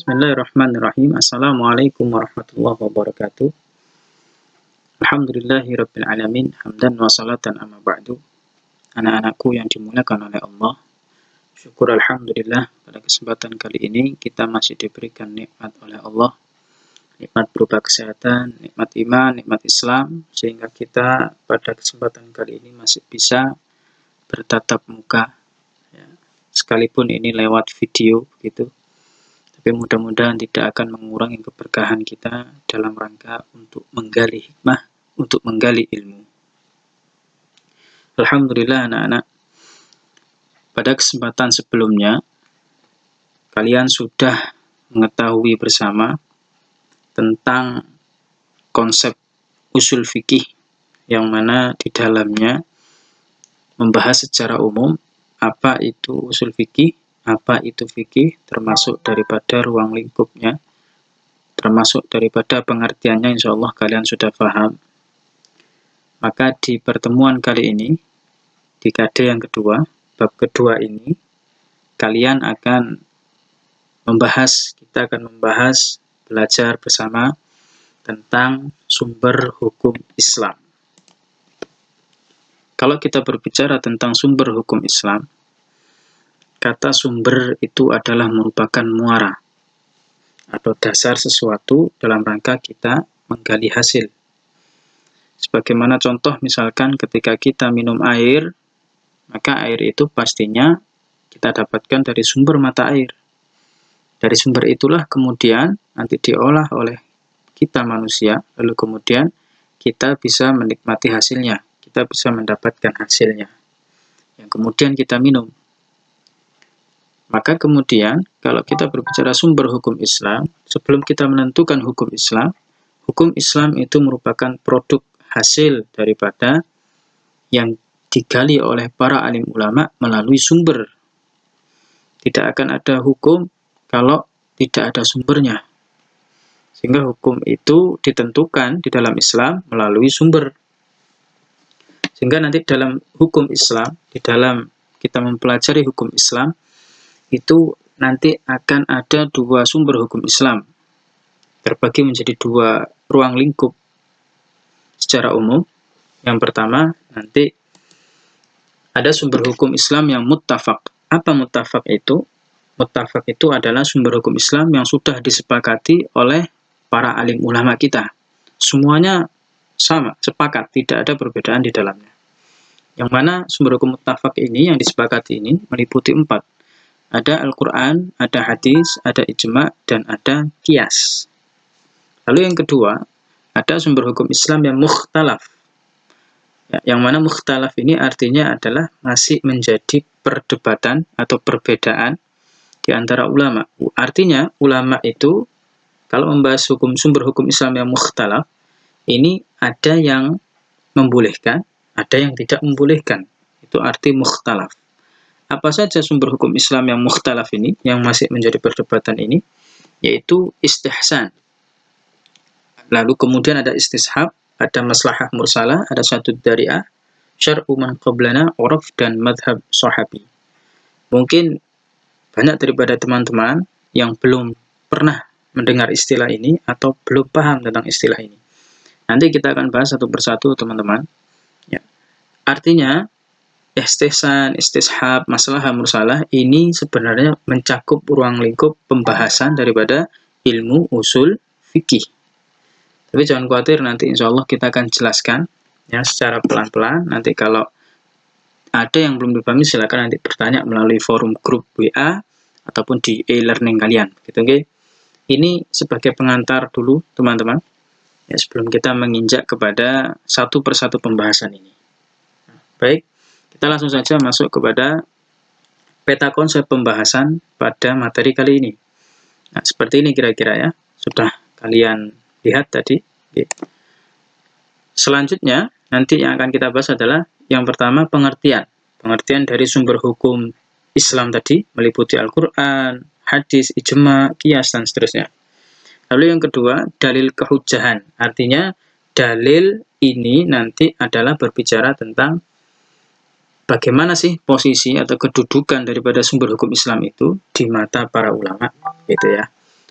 Bismillahirrahmanirrahim. Assalamualaikum warahmatullahi wabarakatuh. Alhamdulillahirabbil alamin. Hamdan wa salatan amma ba'du. Anak-anakku yang dimuliakan oleh Allah, syukur alhamdulillah pada kesempatan kali ini kita masih diberikan nikmat oleh Allah. Nikmat berupa kesehatan, nikmat iman, nikmat Islam, sehingga kita pada kesempatan kali ini masih bisa bertatap muka, ya, sekalipun ini lewat video gitu. Tapi mudah-mudahan tidak akan mengurangi keberkahan kita dalam rangka untuk menggali hikmah, untuk menggali ilmu. Alhamdulillah anak-anak, pada kesempatan sebelumnya kalian sudah mengetahui bersama tentang konsep usul fikih, yang mana di dalamnya membahas secara umum apa itu usul fikih, apa itu fikih, termasuk daripada ruang lingkupnya, termasuk daripada pengertiannya, insya Allah kalian sudah paham. Maka di pertemuan kali ini, di dekade yang kedua, bab kedua ini, kalian akan kita akan membahas, belajar bersama tentang sumber hukum Islam. Kalau kita berbicara tentang sumber hukum Islam, kata sumber itu adalah merupakan muara atau dasar sesuatu dalam rangka kita menggali hasil. Sebagaimana contoh misalkan ketika kita minum air, maka air itu pastinya kita dapatkan dari sumber mata air. Dari sumber itulah kemudian nanti diolah oleh kita manusia, lalu kemudian kita bisa menikmati hasilnya, kita bisa mendapatkan hasilnya, yang kemudian kita minum. Maka kemudian kalau kita berbicara sumber hukum Islam, sebelum kita menentukan hukum Islam itu merupakan produk hasil daripada yang digali oleh para alim ulama melalui sumber. Tidak akan ada hukum kalau tidak ada sumbernya. Sehingga hukum itu ditentukan di dalam Islam melalui sumber. Sehingga nanti dalam hukum Islam, di dalam kita mempelajari hukum Islam, itu nanti akan ada dua sumber hukum Islam, terbagi menjadi dua ruang lingkup secara umum. Yang pertama, nanti ada sumber hukum Islam yang muttafaq. Apa muttafaq itu? Muttafaq itu adalah sumber hukum Islam yang sudah disepakati oleh para alim ulama kita. Semuanya sama, sepakat, tidak ada perbedaan di dalamnya. Yang mana sumber hukum muttafaq ini, yang disepakati ini, meliputi 4. Ada Al-Quran, ada hadis, ada ijma', dan ada qiyas. Lalu yang kedua, ada sumber hukum Islam yang mukhtalaf. Ya, yang mana mukhtalaf ini artinya adalah masih menjadi perdebatan atau perbedaan di antara ulama. Artinya ulama itu kalau membahas sumber hukum Islam yang mukhtalaf, ini ada yang membolehkan, ada yang tidak membolehkan. Itu arti mukhtalaf. Apa saja sumber hukum Islam yang mukhtalaf ini, yang masih menjadi perdebatan ini? Yaitu istihsan. Lalu kemudian ada istishab, ada maslahah mursalah, ada satu dari'ah, syar'u man qablana, uraf, dan madhab sahabi. Mungkin banyak daripada teman-teman yang belum pernah mendengar istilah ini atau belum paham tentang istilah ini. Nanti kita akan bahas satu persatu teman-teman. Ya. Artinya, istihsan, istishab, maslahah mursalah ini sebenarnya mencakup ruang lingkup pembahasan daripada ilmu usul fikih. Tapi jangan khawatir, nanti insya Allah kita akan jelaskan ya secara pelan-pelan. Nanti kalau ada yang belum dipahami silakan nanti bertanya melalui forum grup WA ataupun di e-learning kalian. Gitu, okay? Ini sebagai pengantar dulu teman-teman. Ya, sebelum kita menginjak kepada satu persatu pembahasan ini. Baik. Kita langsung saja masuk kepada peta konsep pembahasan pada materi kali ini. Nah, seperti ini kira-kira ya. Sudah kalian lihat tadi. Oke. Selanjutnya, nanti yang akan kita bahas adalah yang pertama pengertian. Pengertian dari sumber hukum Islam tadi, meliputi Al-Quran, hadis, ijma', qiyas, dan seterusnya. Lalu yang kedua, dalil kehujahan. Artinya, dalil ini nanti adalah berbicara tentang bagaimana sih posisi atau kedudukan daripada sumber hukum Islam itu di mata para ulama, gitu ya.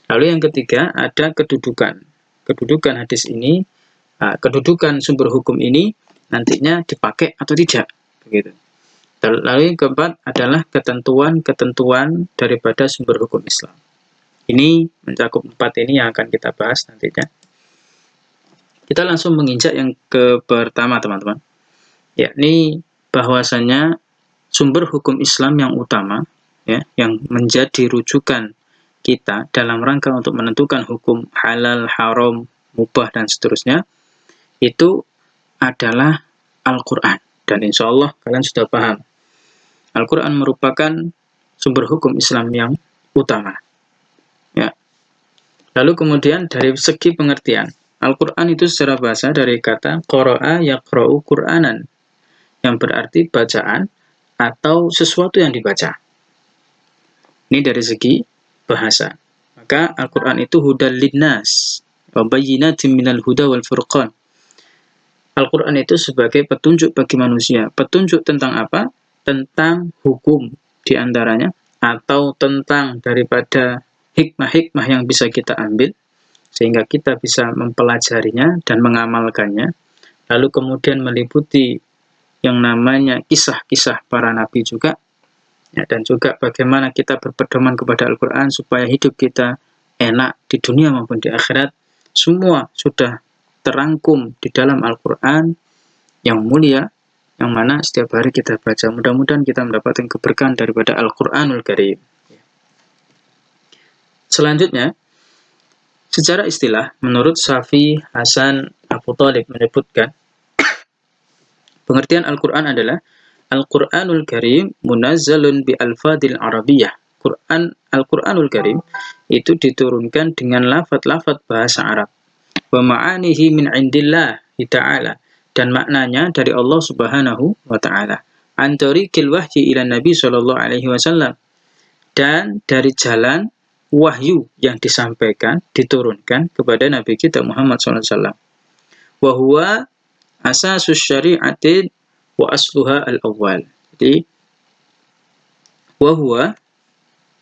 Lalu yang ketiga ada kedudukan. Kedudukan hadis ini, kedudukan sumber hukum ini nantinya dipakai atau tidak, begitu. Lalu yang keempat adalah ketentuan-ketentuan daripada sumber hukum Islam. Ini mencakup 4 ini yang akan kita bahas nantinya. Kita langsung menginjak yang pertama, teman-teman, yakni bahwasannya sumber hukum Islam yang utama, ya, yang menjadi rujukan kita dalam rangka untuk menentukan hukum halal, haram, mubah, dan seterusnya, itu adalah Al-Quran. Dan insya Allah kalian sudah paham. Al-Quran merupakan sumber hukum Islam yang utama. Ya. Lalu kemudian dari segi pengertian, Al-Quran itu secara bahasa dari kata qara'a yaqra'u Qur'anan, yang berarti bacaan atau sesuatu yang dibaca. Ini dari segi bahasa. Maka Al-Quran itu hudal linnas wa bayyinatin minal huda wal furqan. Al-Quran itu sebagai petunjuk bagi manusia. Petunjuk tentang apa? Tentang hukum diantaranya, atau tentang daripada hikmah-hikmah yang bisa kita ambil, sehingga kita bisa mempelajarinya dan mengamalkannya. Lalu kemudian meliputi yang namanya kisah-kisah para nabi juga, ya, dan juga bagaimana kita berpedoman kepada Al-Quran supaya hidup kita enak di dunia maupun di akhirat. Semua sudah terangkum di dalam Al-Quran yang mulia, yang mana setiap hari kita baca. Mudah-mudahan kita mendapatkan keberkahan daripada Al-Quranul Karim. Selanjutnya, secara istilah, menurut Syafi'i Hasan Abu Thalib menyebutkan, pengertian Al-Quran adalah Al-Quranul Karim munazzalun bi alfadil Arabiyah. Al-Quranul Karim itu diturunkan dengan lafaz-lafaz bahasa Arab. Wa ma'anihi min indillahi ta'ala, dan maknanya dari Allah Subhanahu wa ta'ala. Antariqil wahyi ila Nabi sallallahu alaihi wasallam, dan dari jalan wahyu yang disampaikan, diturunkan kepada Nabi kita Muhammad sallallahu alaihi wasallam. Wa huwa asasus syari'ati wa asluha al-awwal. Jadi wa huwa,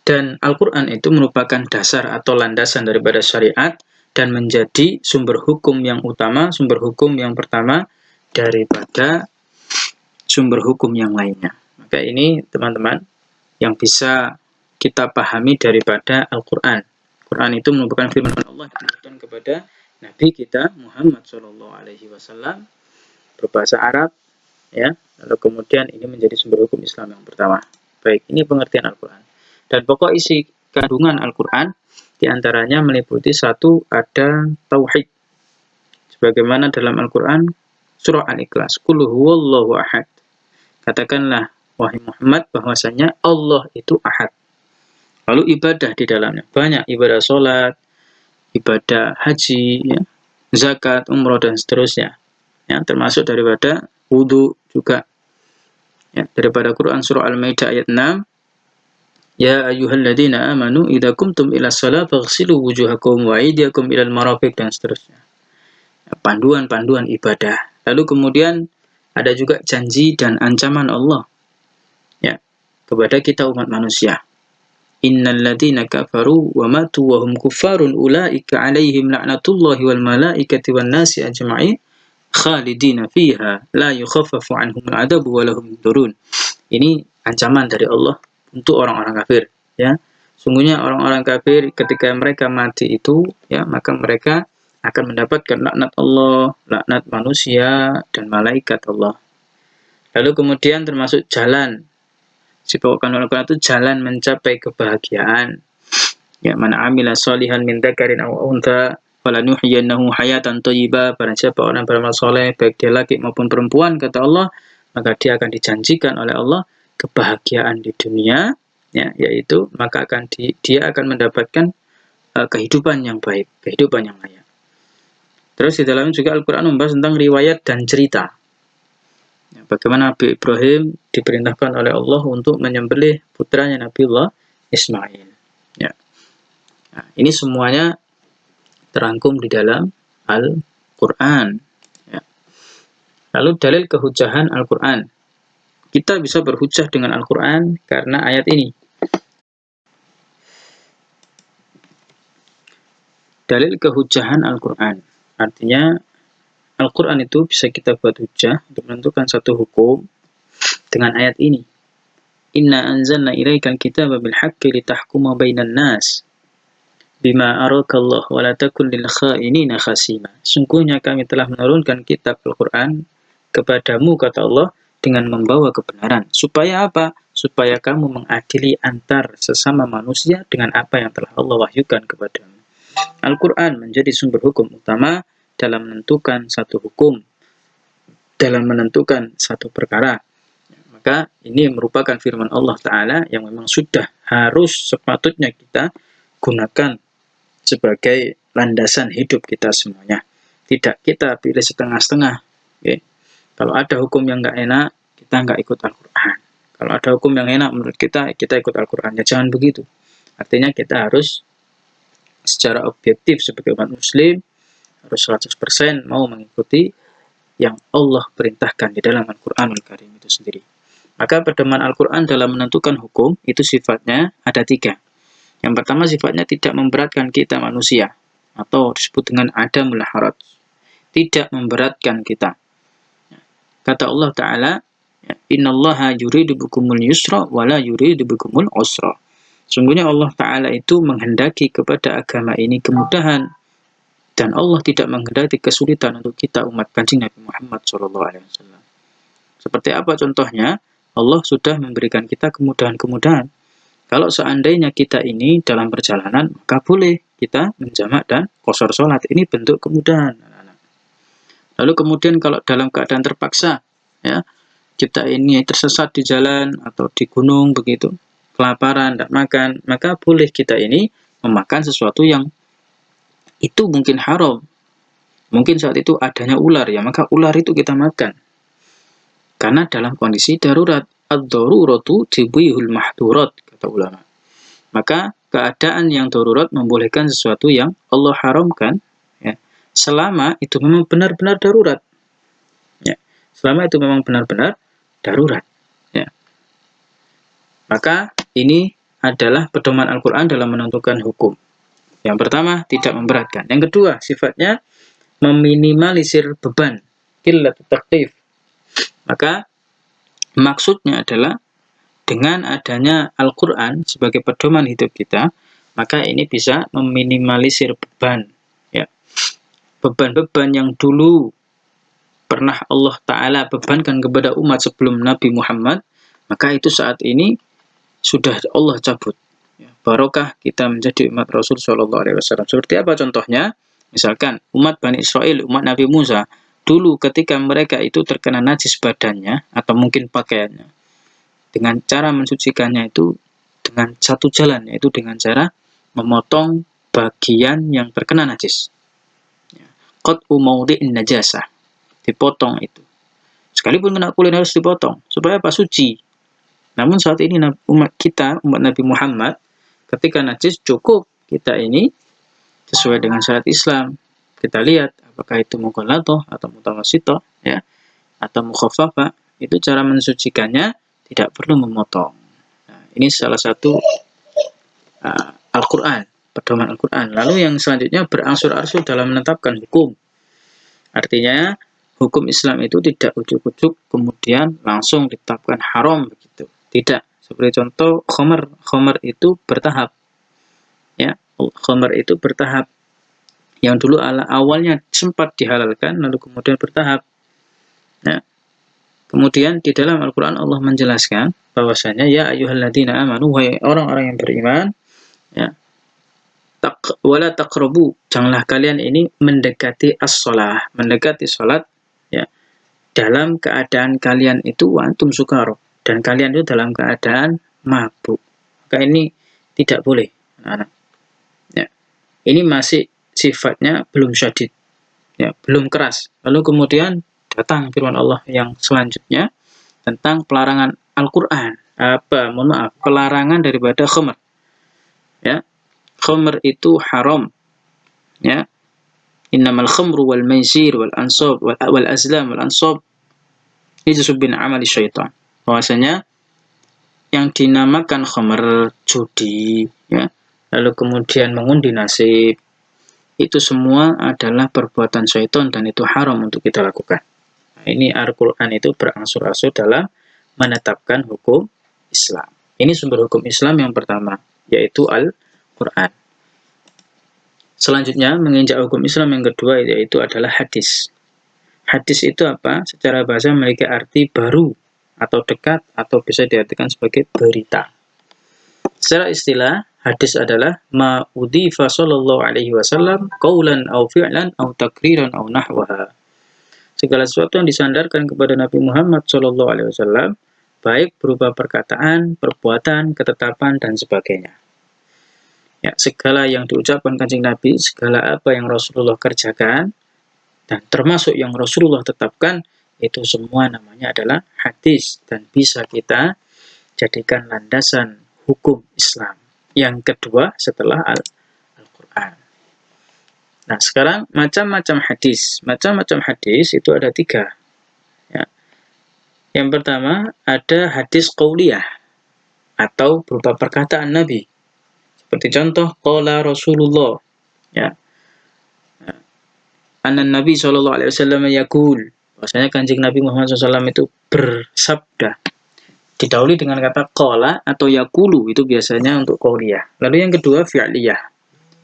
dan Al-Quran itu merupakan dasar atau landasan daripada syariat dan menjadi sumber hukum yang utama, sumber hukum yang pertama daripada sumber hukum yang lainnya. Maka ini teman-teman yang bisa kita pahami daripada Al-Quran. Al-Quran itu merupakan firman Allah yang diturunkan kepada Nabi kita Muhammad SAW berbahasa Arab, ya. Lalu kemudian ini menjadi sumber hukum Islam yang pertama. Baik, ini pengertian Al-Quran. Dan pokok isi kandungan Al-Quran diantaranya meliputi satu, ada tauhid. Sebagaimana dalam Al-Quran surah Al-Ikhlas, Qul huwallahu ahad. Katakanlah wahai Muhammad bahwasanya Allah itu ahad. Lalu ibadah di dalamnya banyak, ibadah sholat, ibadah haji, ya, zakat, umroh, dan seterusnya. Ya, termasuk daripada wudu juga. Ya, daripada Quran surah Al-Maidah ayat 6, ya ayyuhalladzina amanu idza qumtum ilas shalah faghsilu wujuhakum wa aydiyakum ilal marafiq, dan seterusnya. Panduan-panduan ibadah. Lalu kemudian ada juga janji dan ancaman Allah, ya, kepada kita umat manusia. Innal ladzina kafaru wa matu wa hum kuffarun ulaika alaihim la'natullahi wal malaikati wan nasi ajma'in khalidina fiha la yukhaffafu anhumul adabu wa lahum yunzarun. Ini ancaman dari Allah untuk orang-orang kafir, ya. Sungguhnya orang-orang kafir ketika mereka mati itu, ya, maka mereka akan mendapatkan laknat Allah, laknat manusia dan malaikat Allah. Lalu kemudian termasuk jalan, disebutkan oleh Al-Quran itu jalan mencapai kebahagiaan. Ya, man amila sholihan min dzakarin aw untha falanuhyiyannahu hayatan thayyibah. Barang siapa orang beramal soleh, baik dia laki maupun perempuan, kata Allah, maka dia akan dijanjikan oleh Allah kebahagiaan di dunia, ya, yaitu maka dia akan mendapatkan kehidupan yang baik, kehidupan yang layak. Terus di dalamnya juga Al-Quran membahas tentang riwayat dan cerita. Ya, bagaimana Nabi Ibrahim diperintahkan oleh Allah untuk menyembelih putranya Nabiullah Ismail. Ya. Nah, ini semuanya terangkum di dalam Al-Quran. Ya. Lalu dalil kehujahan Al-Quran. Kita bisa berhujjah dengan Al-Quran karena ayat ini. dalil kehujahan Al-Quran. Artinya Al-Quran itu bisa kita buat hujah untuk menentukan satu hukum dengan ayat ini. Inna anzalna ilaikal kitaba bil haqqi litahkuma bainan nas bima arakallah wa la takun lil kha'inina khasima. Sungguhnya kami telah menurunkan kitab Al-Quran kepadamu, kata Allah, dengan membawa kebenaran. Supaya apa? Supaya kamu mengadili antar sesama manusia dengan apa yang telah Allah wahyukan kepadamu. Al-Quran menjadi sumber hukum utama dalam menentukan satu hukum, dalam menentukan satu perkara. Maka ini merupakan firman Allah Ta'ala yang memang sudah harus sepatutnya kita gunakan sebagai landasan hidup kita semuanya. Tidak kita pilih setengah-setengah. Okay? Kalau ada hukum yang nggak enak, kita nggak ikut Al-Quran. Kalau ada hukum yang enak menurut kita ikut Al-Quran. Ya jangan begitu. Artinya kita harus secara objektif sebagai umat muslim harus 100% mau mengikuti yang Allah perintahkan di dalam Al-Quranul Karim itu sendiri. Maka pedoman Al-Quran dalam menentukan hukum itu sifatnya ada 3. Yang pertama sifatnya tidak memberatkan kita manusia, atau disebut dengan adamul haraj. Tidak memberatkan kita. Kata Allah Ta'ala, innallaha yuridu bikumul yusra wa la yuridu bikumul usra. Sungguhnya Allah Ta'ala itu menghendaki kepada agama ini kemudahan, dan Allah tidak menghendaki kesulitan untuk kita umat Kanjeng Nabi Muhammad SAW. Seperti apa contohnya? Allah sudah memberikan kita kemudahan-kemudahan. Kalau seandainya kita ini dalam perjalanan, maka boleh kita menjamak dan qashar sholat. Ini bentuk kemudahan. Lalu kemudian kalau dalam keadaan terpaksa, ya, kita ini tersesat di jalan atau di gunung begitu, kelaparan, tidak makan, maka boleh kita ini memakan sesuatu yang itu mungkin haram. Mungkin saat itu adanya ular, ya maka ular itu kita makan. Karena dalam kondisi darurat, ad-daruratu tubihul mahdurat, kata ulama. Maka keadaan yang darurat membolehkan sesuatu yang Allah haramkan, ya, selama itu memang benar-benar darurat. Ya, selama itu memang benar-benar darurat. Ya. Maka ini adalah pedoman Al-Quran dalam menentukan hukum. Yang pertama, tidak memberatkan. Yang kedua, sifatnya meminimalisir beban, qillatut taklif. Maka maksudnya adalah dengan adanya Al-Quran sebagai pedoman hidup kita, maka ini bisa meminimalisir beban. Ya. Beban-beban yang dulu pernah Allah Ta'ala bebankan kepada umat sebelum Nabi Muhammad, maka itu saat ini sudah Allah cabut. Ya, barokah kita menjadi umat Rasul SAW. Seperti apa contohnya? Misalkan umat Bani Israel, umat Nabi Musa, dulu ketika mereka itu terkena najis badannya atau mungkin pakaiannya, dengan cara mensucikannya itu dengan satu jalan, yaitu dengan cara memotong bagian yang terkena najis. Qat'u mawdi'in najasah, dipotong itu. Sekalipun kena kulit harus dipotong supaya apa? Suci. Namun saat ini umat Nabi Muhammad, ketika najis cukup kita ini sesuai dengan syariat Islam. Kita lihat apakah itu mughalladhah atau mutawassithah, ya, atau mukhaffafah, itu cara mensucikannya tidak perlu memotong. Nah, ini salah satu Al-Quran, pedoman Al-Quran. Lalu yang selanjutnya berangsur-angsur dalam menetapkan hukum. Artinya hukum Islam itu tidak ujuk-ujuk kemudian langsung ditetapkan haram begitu. Tidak. Seperti contoh khamar. Khamar itu bertahap. Ya, khamar itu bertahap. Yang dulu awalnya sempat dihalalkan lalu kemudian bertahap. Ya. Kemudian di dalam Al-Quran Allah menjelaskan bahwasanya ya ayyuhalladzina amanu, wahai orang-orang yang beriman, ya, wala taqrabu, janganlah kalian ini mendekati as-shalah, mendekati salat, ya, dalam keadaan kalian itu wa antum sukara, dan kalian itu dalam keadaan mabuk. Maka ini tidak boleh, anak-anak. Ya. Ini masih sifatnya belum syadid, ya, belum keras. Lalu kemudian datang firman Allah yang selanjutnya tentang pelarangan Al-Quran. Pelarangan daripada khamr. Ya, khamr itu haram. Ya, innamal khamru wal maisir wal ansab wal azlam wal ansab rijsun min amali syaitan. Bahwasanya yang dinamakan khamr, judi, ya, lalu kemudian mengundi nasib, itu semua adalah perbuatan syaitan dan itu haram untuk kita lakukan. Nah, ini Al-Quran itu berangsur-angsur dalam menetapkan hukum Islam. Ini sumber hukum Islam yang pertama, yaitu Al-Quran. Selanjutnya, menginjak hukum Islam yang kedua, yaitu adalah hadis. Hadis itu apa? Secara bahasa memiliki arti baru, atau dekat, atau bisa diartikan sebagai berita. Secara istilah, hadis adalah ma udhifa sallallahu alaihi wasallam qaulan aw fi'lan aw takriran aw nahwaha. Segala sesuatu yang disandarkan kepada Nabi Muhammad sallallahu alaihi wasallam, baik berupa perkataan, perbuatan, ketetapan dan sebagainya. Ya, segala yang diucapkan Kanjeng Nabi, segala apa yang Rasulullah kerjakan dan termasuk yang Rasulullah tetapkan, itu semua namanya adalah hadis dan bisa kita jadikan landasan hukum Islam. Yang kedua setelah Al-Quran. Nah, sekarang macam-macam hadis. Macam-macam hadis itu ada 3. Ya. Yang pertama ada hadis qauliyah atau berupa perkataan Nabi. Seperti contoh qala Rasulullah. Ya. Anan Nabi SAW yaqul. Bahwasanya Kanjeng Nabi Muhammad SAW itu bersabda. Didahului dengan kata qala atau yaqulu, itu biasanya untuk qauliyah. Lalu yang kedua fi'liyah,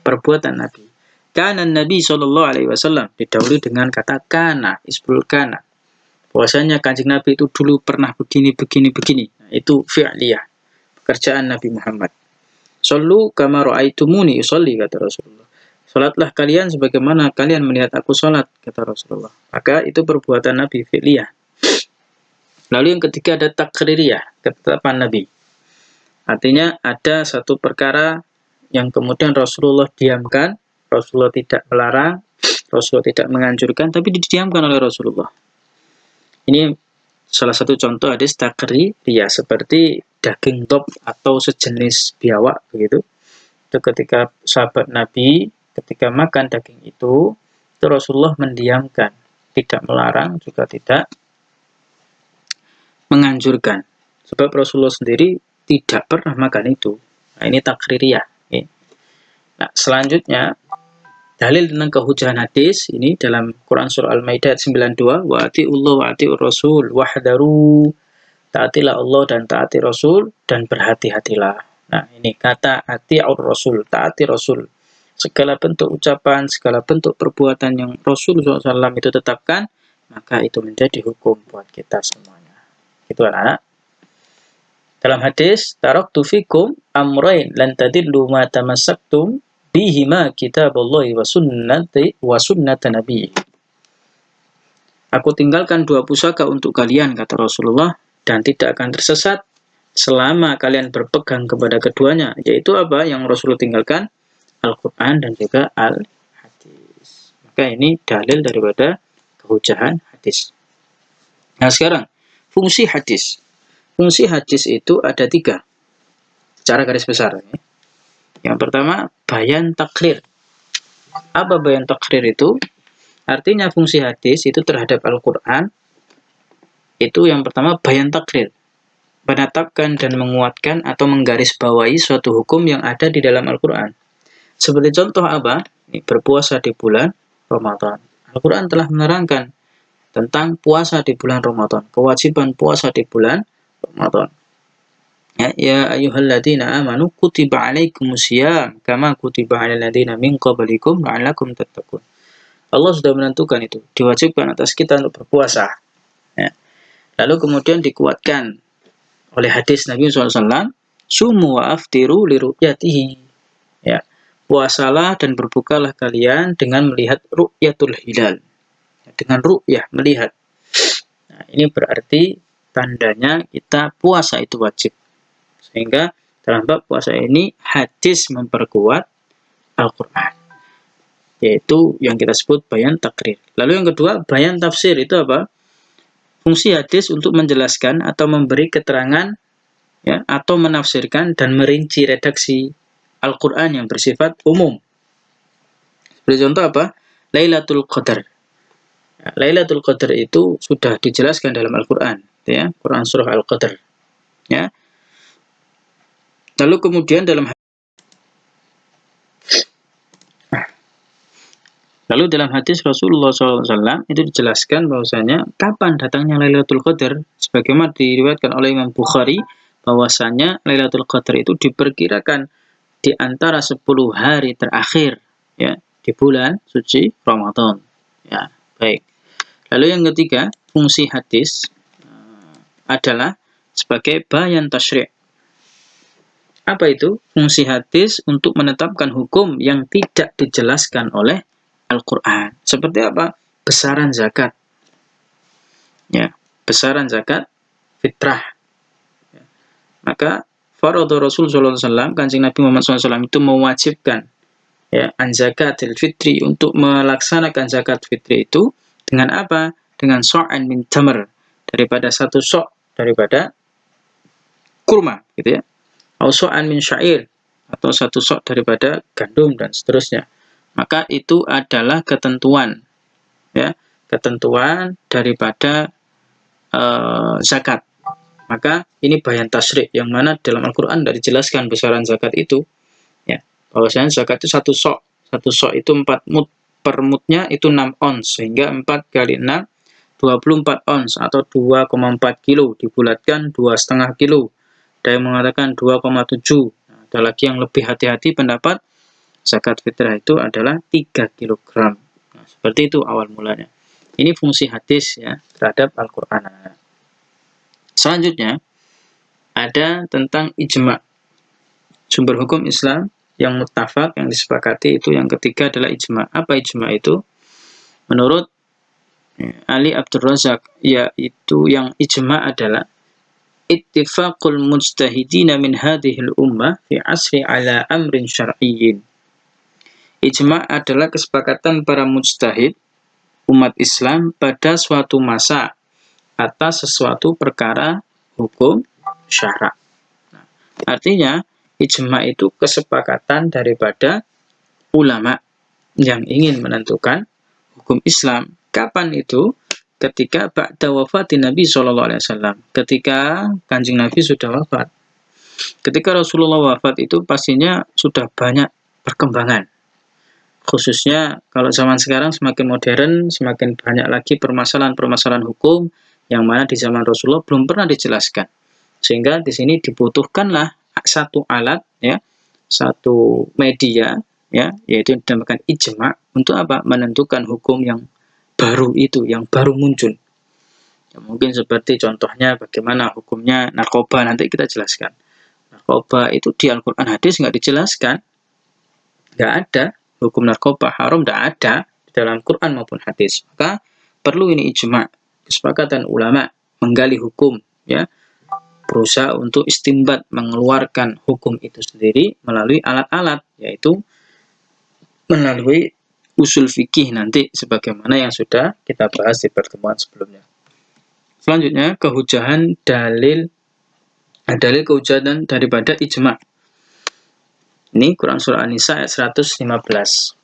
perbuatan Nabi. Kana Nabi sallallahu alaihi wasallam, didahului dengan kata kana, ismul kana. Bahwasanya Kanjeng Nabi itu dulu pernah begini. Nah, itu fi'liyah, pekerjaan Nabi Muhammad. Shallu kama ra'aitumuni usolli, kata Rasulullah. Salatlah kalian sebagaimana kalian melihat aku salat, kata Rasulullah. Maka itu perbuatan Nabi fi'liyah. Lalu yang ketiga ada takririyah, ketetapan Nabi. Artinya ada satu perkara yang kemudian Rasulullah diamkan, Rasulullah tidak melarang, Rasulullah tidak menganjurkan, tapi didiamkan oleh Rasulullah. Ini salah satu contoh hadis takririyah, seperti daging top atau sejenis biawak begitu. Itu ketika sahabat Nabi ketika makan daging itu Rasulullah mendiamkan, tidak melarang juga tidak menganjurkan, sebab Rasulullah sendiri tidak pernah makan itu. Nah, ini takririyah. Nah, selanjutnya dalil tentang kehujahan hadis ini dalam Quran surah Al-Maidah 92, wa atiullah wa atiur rasul wahdaru, taatilah Allah dan taati Rasul dan berhati-hatilah. Nah, ini kata atiur rasul, taati Rasul. Segala bentuk ucapan, segala bentuk perbuatan yang Rasulullah SAW itu tetapkan, maka itu menjadi hukum buat kita semuanya. Itu anak-anak. Dalam hadis, taraktu fikum amrayn lan tadillu ma tamassaktum bihima kitaballahi wa sunnata nabi. Aku tinggalkan 2 pusaka untuk kalian, kata Rasulullah, dan tidak akan tersesat selama kalian berpegang kepada keduanya. Yaitu apa yang Rasulullah tinggalkan? Al-Quran dan juga Al-Hadis. Maka ini dalil daripada kehujahan hadis. Nah, sekarang fungsi hadis. Fungsi hadis itu ada 3 secara garis besar. Yang pertama, bayan takrir. Apa bayan takrir itu? Artinya fungsi hadis itu terhadap Al-Quran itu yang pertama bayan takrir, menetapkan dan menguatkan atau menggarisbawahi suatu hukum yang ada di dalam Al-Quran. Seperti contoh apa? Berpuasa di bulan Ramadan. Al-Quran telah menerangkan tentang puasa di bulan Ramadan, kewajiban puasa di bulan Ramadan. Ya ayyuhalladzina amanu kutiba alaikumusiyam kama kutiba alal ladzina min qablikum la'allakum tattaqun. Allah sudah menentukan itu, diwajibkan atas kita untuk berpuasa. Ya. Lalu kemudian dikuatkan oleh hadis Nabi SAW, sumu wa aftiru liru'yatihi. Ya. Puasalah dan berbukalah kalian dengan melihat ru'yatul hilal. Dengan ru'yah, melihat. Nah, ini berarti tandanya kita puasa itu wajib. Sehingga dalam bab puasa ini hadis memperkuat Al-Quran, yaitu yang kita sebut bayan takrir. Lalu yang kedua, bayan tafsir. Itu apa? Fungsi hadis untuk menjelaskan atau memberi keterangan, ya, atau menafsirkan dan merinci redaksi Al-Quran yang bersifat umum. Seperti contoh apa? Lailatul Qadar. Lailatul Qadar itu sudah dijelaskan dalam Al-Quran, ya, Quran surah Al-Qadar. Ya. Lalu kemudian dalam Lalu dalam hadis Rasulullah SAW itu dijelaskan bahwasanya kapan datangnya Lailatul Qadar, sebagaimana diriwayatkan oleh Imam Bukhari bahwasanya Lailatul Qadar itu diperkirakan di antara 10 hari terakhir ya di bulan suci Ramadan. Ya, baik. Lalu yang ketiga, fungsi hadis adalah sebagai bayan tasyri'. Apa itu? Fungsi hadis untuk menetapkan hukum yang tidak dijelaskan oleh Al-Quran. Seperti apa? Besaran zakat. Ya, besaran zakat fitrah. Ya. Maka faradha Rasul sallallahu alaihi wasallam, Kanjeng Nabi Muhammad SAW itu mewajibkan ya an zakatil fitri, untuk melaksanakan zakat fitri itu dengan apa? Dengan so'an min tamr, daripada satu sok daripada kurma gitu ya. Au so'an min syair, atau satu sok daripada gandum dan seterusnya. Maka itu adalah ketentuan ya, ketentuan daripada zakat. Maka ini bayan tasyri' yang mana dalam Al-Qur'an tidak dijelaskan besaran zakat itu ya. Bahwasanya zakat itu satu sok itu 4 mud, per mudnya itu 6 ons, sehingga 4 kali 6 24 ons atau 2,4 kilo, dibulatkan 2,5 kilo. Ada yang mengatakan 2,7. Nah, ada lagi yang lebih hati-hati pendapat zakat fitrah itu adalah 3 kg. Nah, seperti itu awal mulanya. Ini fungsi hadis ya terhadap Al-Qur'an. Selanjutnya ada tentang ijma'. Sumber hukum Islam yang muttafaq, yang disepakati itu yang ketiga adalah ijma'. Apa ijma' itu? Menurut Ali Abdul Razak, yaitu yang ijma' adalah ittifaqul mujtahidina min hadhil ummah fi asri ala amrin syar'iyyin. Ijma' adalah kesepakatan para mujtahid umat Islam pada suatu masa atas sesuatu perkara hukum syara'. Nah, artinya ijma' itu kesepakatan daripada ulama yang ingin menentukan hukum Islam. Kapan itu? Ketika ba'da wafatin Nabi SAW. Ketika Kanjeng Nabi sudah wafat. Ketika Rasulullah wafat itu pastinya sudah banyak perkembangan. Khususnya kalau zaman sekarang semakin modern, semakin banyak lagi permasalahan-permasalahan hukum yang mana di zaman Rasulullah belum pernah dijelaskan. Sehingga di sini dibutuhkanlah satu alat ya, satu media ya, yaitu yang dinamakan ijma' untuk apa? Menentukan hukum yang baru itu, yang baru muncul. Ya, mungkin seperti contohnya bagaimana hukumnya narkoba, nanti kita jelaskan. Narkoba itu di Al-Quran hadis nggak dijelaskan, nggak ada. Hukum narkoba haram tidak ada di dalam Quran maupun hadis. Maka perlu ini ijma', kesepakatan ulama menggali hukum ya, berusaha untuk istinbat, mengeluarkan hukum itu sendiri melalui alat-alat, yaitu melalui usul fikih nanti sebagaimana yang sudah kita bahas di pertemuan sebelumnya. Selanjutnya kehujahan dalil kehujahan daripada ijma'. Ini Quran surah An-Nisa ayat 115.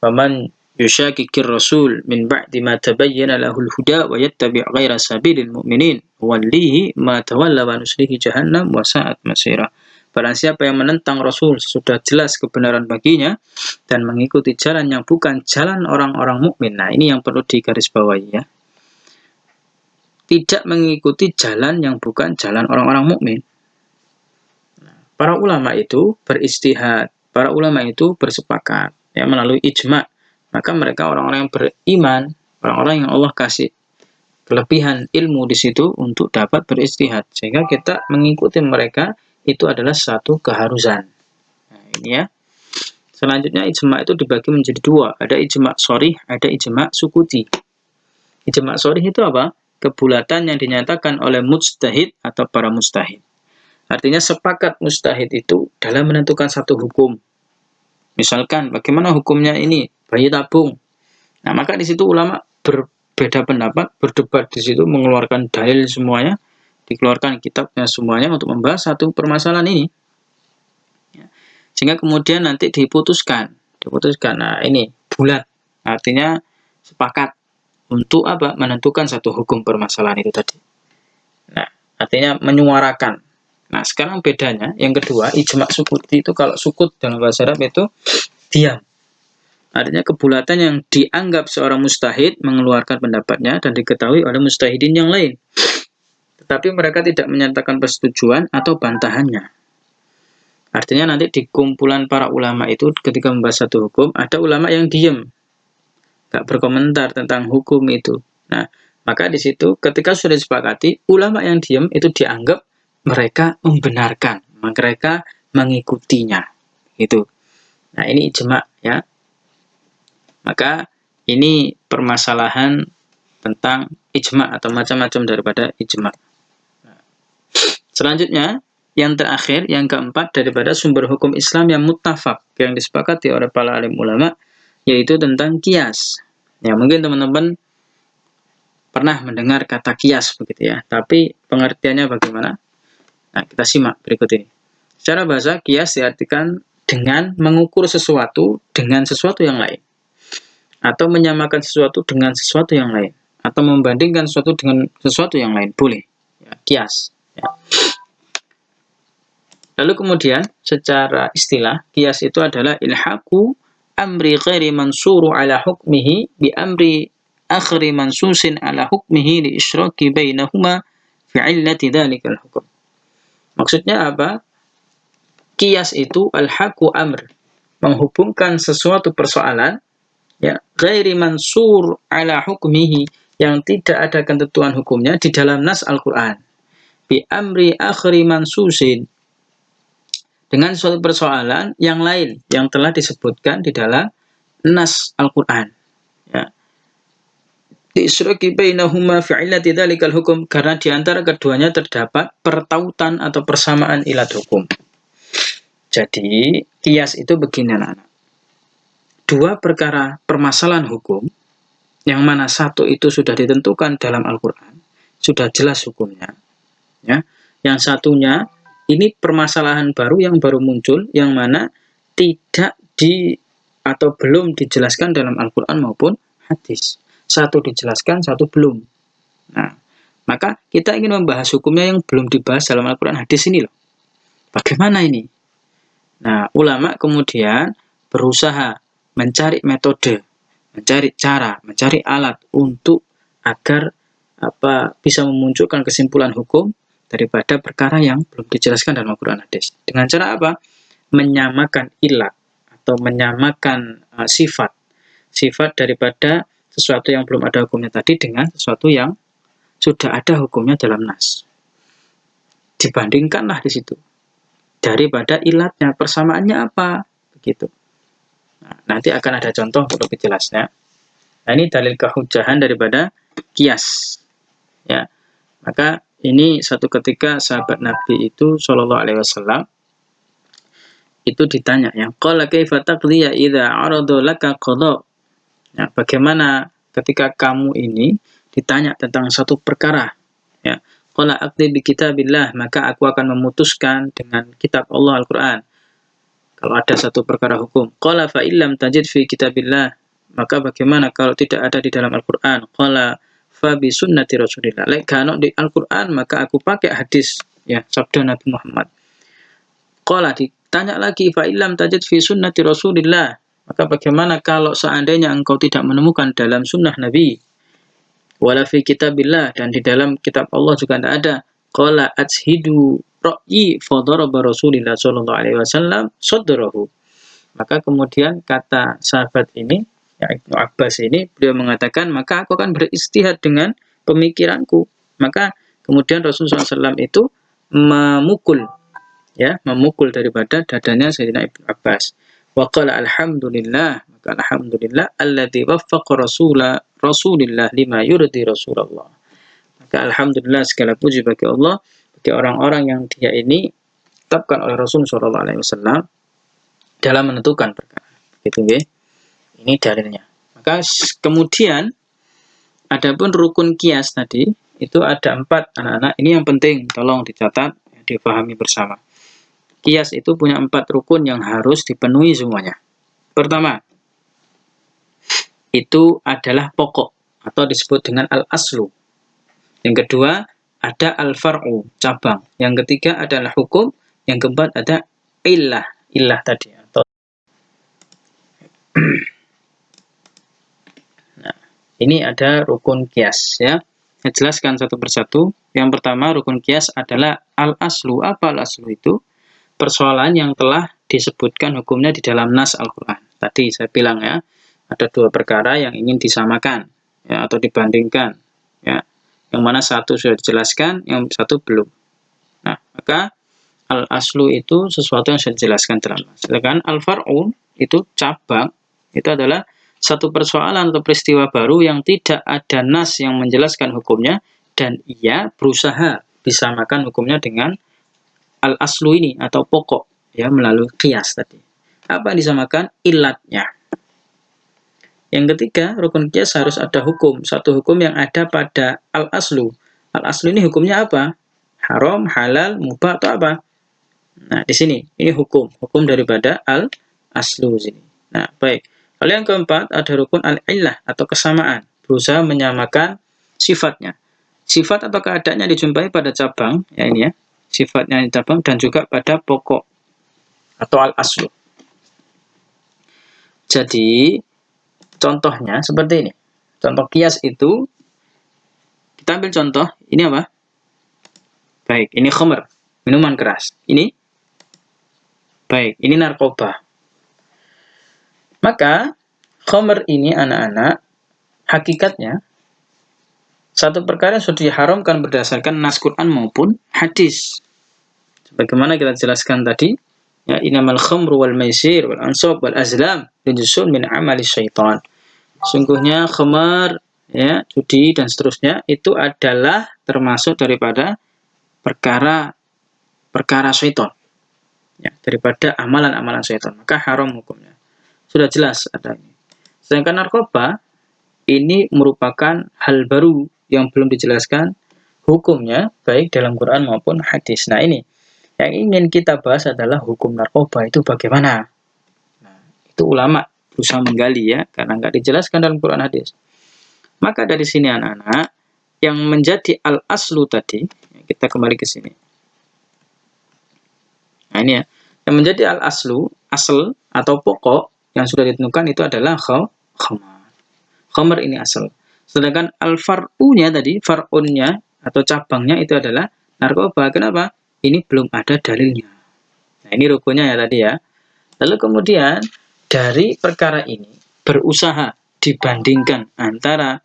Faman yushakikir rasul min ba'di ma tabayyana lahul huda wa yattabi' ghaira sabilil mu'minin wallihi ma tawalla wa nuslihi jahannam wa sa'at masira. Barang siapa yang menentang Rasul sudah jelas kebenaran baginya dan mengikuti jalan yang bukan jalan orang-orang mukmin. Nah, ini yang perlu digarisbawahi ya. Tidak mengikuti jalan yang bukan jalan orang-orang mukmin. Nah, para ulama itu beristihad. Para ulama itu bersepakat ya melalui ijma'. Maka mereka orang-orang yang beriman, orang-orang yang Allah kasih kelebihan ilmu di situ untuk dapat beristihad, sehingga kita mengikuti mereka itu adalah satu keharusan. Nah, ini ya. Selanjutnya ijma' itu dibagi menjadi dua, ada ijma' shorih, ada ijma' sukuti. Ijma' shorih itu apa? Kebulatan yang dinyatakan oleh mujtahid atau para mujtahid. Artinya sepakat mujtahid itu dalam menentukan satu hukum. Misalkan bagaimana hukumnya ini bayi tabung. Nah, maka di situ ulama berbeda pendapat, berdebat di situ, mengeluarkan dalil semuanya, dikeluarkan kitabnya semuanya untuk membahas satu permasalahan ini. Ya. Sehingga kemudian nanti diputuskan. Nah, ini bulat. Artinya sepakat untuk apa? Menentukan satu hukum permasalahan itu tadi. Nah, artinya menyuarakan. Nah, sekarang bedanya, yang kedua, ijma' sukuti itu, kalau sukut dalam bahasa Arab itu diam. Artinya kebulatan yang dianggap seorang mujtahid mengeluarkan pendapatnya dan diketahui oleh mujtahidin yang lain. Tetapi mereka tidak menyatakan persetujuan atau bantahannya. Artinya nanti di kumpulan para ulama itu ketika membahas satu hukum, ada ulama yang diam, nggak berkomentar tentang hukum itu. Nah, maka di situ ketika sudah disepakati, ulama yang diam itu dianggap mereka membenarkan, mereka mengikutinya. Itu. Nah, ini ijma ya. Maka ini permasalahan tentang ijma atau macam-macam daripada ijma. Selanjutnya, yang terakhir, yang keempat daripada sumber hukum Islam yang muttafaq, yang disepakati oleh para alim ulama, yaitu tentang qiyas. Ya, mungkin teman-teman pernah mendengar kata qiyas begitu ya, tapi pengertiannya bagaimana? Nah, kita simak berikut ini. Secara bahasa, qiyas diartikan dengan mengukur sesuatu dengan sesuatu yang lain, atau menyamakan sesuatu dengan sesuatu yang lain, atau membandingkan sesuatu dengan sesuatu yang lain, boleh. Ya, qiyas. Ya. Lalu kemudian secara istilah, qiyas itu adalah ilhaqu amri ghairi mansuru ala hukmihi bi amri akhri mansusin ala hukmihi li isyraki bainahuma fi illati dhalikal hukum. Maksudnya apa? Qiyas itu al-haqu amr, menghubungkan sesuatu persoalan ya, ghairi mansur ala hukmihi, yang tidak ada ketentuan hukumnya di dalam nas Al-Qur'an. Bi amri akhri mansusin, dengan suatu persoalan yang lain yang telah disebutkan di dalam nas Al-Qur'an. Ya. Isyraki bainahuma fi illati dzalikal hukum, karena di antara keduanya terdapat pertautan atau persamaan ilat hukum. Jadi, qiyas itu begini anak-anak. Dua perkara permasalahan hukum, yang mana satu itu sudah ditentukan dalam Al-Qur'an, sudah jelas hukumnya. Ya. Yang satunya, ini permasalahan baru yang baru muncul, yang mana tidak atau belum dijelaskan dalam Al-Qur'an maupun hadis. Satu dijelaskan, satu belum. Nah, maka kita ingin membahas hukumnya yang belum dibahas dalam Al-Qur'an hadis ini loh. Bagaimana ini? Nah, ulama kemudian berusaha mencari metode, mencari cara, mencari alat untuk agar bisa memunculkan kesimpulan hukum daripada perkara yang belum dijelaskan dalam Al-Qur'an hadis. Dengan cara apa? Menyamakan ilat atau menyamakan sifat daripada sesuatu yang belum ada hukumnya tadi dengan sesuatu yang sudah ada hukumnya dalam nas. Dibandingkanlah di situ. Daripada ilatnya, persamaannya apa? Begitu. Nah, nanti akan ada contoh untuk lebih jelasnya. Nah, ini dalil kehujahan daripada qiyas. Ya. Maka ini satu ketika sahabat Nabi itu sallallahu alaihi wasallam itu ditanya, ya, qala kaifa taqdi idza arada laka qada. Ya, bagaimana ketika kamu ini ditanya tentang satu perkara, ya. Qala aqdi bi kitabillah, maka aku akan memutuskan dengan kitab Allah Al-Qur'an. Kalau ada satu perkara hukum. Qala fa illam tajid fi kitabillah, maka bagaimana kalau tidak ada di dalam Al-Qur'an? Qala fa bi sunnati Rasulillah. Kalau di Al-Qur'an maka aku pakai hadis, ya, sabda Nabi Muhammad. Qala, ditanya lagi, fa illam tajid fi sunnati Rasulillah, maka bagaimana kalau seandainya engkau tidak menemukan dalam sunnah Nabi? Wala fi kitabillah, dan di dalam kitab Allah juga tidak ada. Qala atshidu ra'yi fa daraba Rasulullah sallallahu alaihi wasallam sadrahu. Maka kemudian kata sahabat ini, ya, Ibnu Abbas ini, beliau mengatakan, maka aku akan beristihad dengan pemikiranku. Maka kemudian Rasulullah SAW itu memukul daripada dadanya Sayyidina Ibnu Abbas. Wa qala alhamdulillah, maka alhamdulillah alladzi waffaqa Rasulillah lima yurdi Rasulullah. Maka alhamdulillah, segala puji bagi Allah, bagi orang-orang yang dia ini ditetapkan oleh Rasul sallallahu alaihi wasallam dalam menentukan perkara. Gitu nggih. Ini dalilnya. Maka kemudian adapun rukun qiyas tadi itu ada 4 anak-anak. Ini yang penting, tolong dicatat, dipahami bersama. Qiyas itu punya 4 rukun yang harus dipenuhi semuanya. Pertama, itu adalah pokok atau disebut dengan al-aslu. Yang kedua, ada al-far'u, cabang. Yang ketiga adalah hukum. Yang keempat ada illah tadi. Atau Ini ada rukun qiyas ya. Saya jelaskan satu persatu. Yang pertama, rukun qiyas adalah al-aslu. Apa al-aslu itu? Persoalan yang telah disebutkan hukumnya di dalam nas Al-Qur'an. Tadi saya bilang ya, ada dua perkara yang ingin disamakan ya, atau dibandingkan ya. Yang mana satu sudah dijelaskan, yang satu belum. Nah, maka al-aslu itu sesuatu yang sudah dijelaskan dalam nas. Sedangkan al-far'u itu cabang, itu adalah satu persoalan atau peristiwa baru yang tidak ada nas yang menjelaskan hukumnya, dan ia berusaha disamakan hukumnya dengan al-aslu ini atau pokok ya, melalui qiyas tadi. Apa yang disamakan? Ilatnya. Yang ketiga, rukun qiyas harus ada hukum. Satu hukum yang ada pada al-aslu. Al-aslu ini hukumnya apa? Haram, halal, mubah, atau apa? Nah, di sini ini hukum daripada al-aslu sini. Nah, baik. Lalu yang keempat ada rukun al-illah atau kesamaan. Berusaha menyamakan sifatnya. Sifat atau keadaannya dijumpai pada cabang, ya ini ya. Sifatnya di cabang dan juga pada pokok atau al-aslu. Jadi contohnya seperti ini. Contoh qiyas itu, kita ambil contoh, ini apa? Baik, ini khamr, minuman keras. Ini, baik, ini narkoba. Maka, khamr ini anak-anak, hakikatnya, satu perkara yang sudah diharamkan berdasarkan nas Quran maupun hadis. Sebagaimana kita jelaskan tadi, ya, innamal khamru wal maisir wal ansab wal azlam rijsun min amali syaitan. Sungguhnya khamar, ya, judi dan seterusnya itu adalah termasuk daripada perkara syaitan. Ya, daripada amalan-amalan syaitan, maka haram hukumnya. Sudah jelas ada ini. Sedangkan narkoba ini merupakan hal baru yang belum dijelaskan hukumnya baik dalam Quran maupun hadis. Nah, ini yang ingin kita bahas adalah hukum narkoba itu bagaimana. Nah, itu ulama berusaha menggali ya, karena nggak dijelaskan dalam Quran hadis. Maka dari sini anak-anak, yang menjadi al-aslu tadi, kita kembali ke sini. Nah ini ya, yang menjadi al-aslu, asal atau pokok yang sudah ditentukan itu adalah khamar. Khamar ini asal. Sedangkan al-far'unya tadi, far'unnya atau cabangnya itu adalah narkoba. Kenapa? Ini belum ada dalilnya. Nah ini rukunnya ya tadi ya. Lalu kemudian dari perkara ini berusaha dibandingkan antara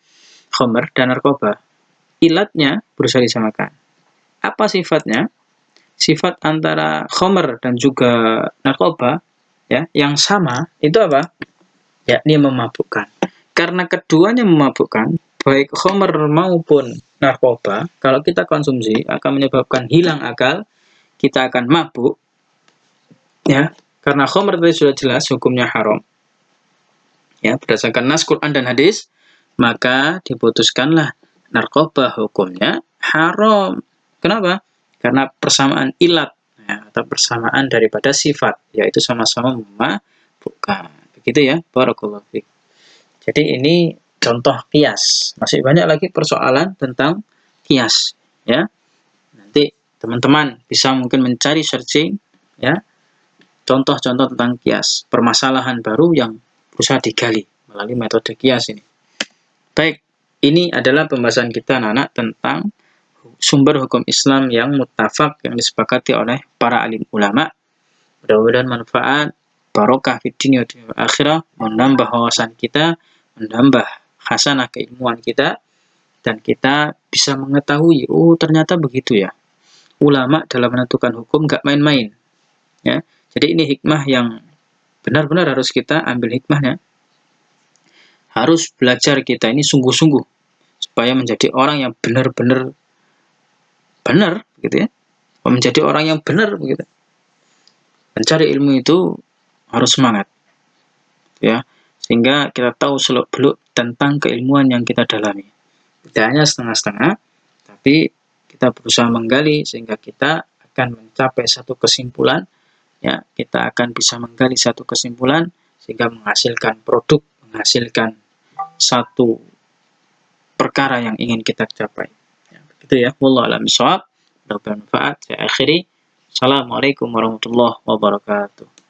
khamr dan narkoba. Ilatnya berusaha disamakan. Apa sifatnya? Sifat antara khamr dan juga narkoba ya, yang sama itu apa? Yakni memabukkan. Karena keduanya memabukkan, baik khamr maupun narkoba, kalau kita konsumsi akan menyebabkan hilang akal, kita akan mabuk. Ya, karena khamr tadi sudah jelas hukumnya haram. Ya, berdasarkan nas Quran dan hadis, maka diputuskanlah narkoba hukumnya haram. Kenapa? Karena persamaan ilat ya, atau persamaan daripada sifat, yaitu sama-sama memabukkan. Begitu ya, barakallahu fiik. Jadi ini contoh qiyas. Masih banyak lagi persoalan tentang qiyas ya. Nanti teman-teman bisa mungkin mencari searching ya, contoh-contoh tentang qiyas, permasalahan baru yang berusaha digali melalui metode qiyas ini. Baik, ini adalah pembahasan kita anak-anak tentang sumber hukum Islam yang muttafaq, yang disepakati oleh para alim ulama. Mudah-mudahan manfaat, barokah fid dunya wal akhirah, menambah wawasan kita, menambah hasanah keilmuan kita, dan kita bisa mengetahui, oh ternyata begitu ya. Ulama dalam menentukan hukum gak main-main. Ya. Jadi ini hikmah yang benar-benar harus kita ambil hikmahnya. Harus belajar kita ini sungguh-sungguh supaya menjadi orang yang benar-benar benar, gitu ya. Menjadi orang yang benar, begitu. Mencari ilmu itu harus semangat, ya, sehingga kita tahu seluk-beluk tentang keilmuan yang kita dalami. Tidak hanya setengah-setengah, tapi kita berusaha menggali sehingga kita akan mencapai satu kesimpulan. Ya, kita akan bisa menggali satu kesimpulan sehingga menghasilkan produk, menghasilkan satu perkara yang ingin kita capai. Ya, begitu ya. Wallahu a'lam bishawab. Bermanfaat. Saya akhiri. Assalamualaikum warahmatullahi wabarakatuh.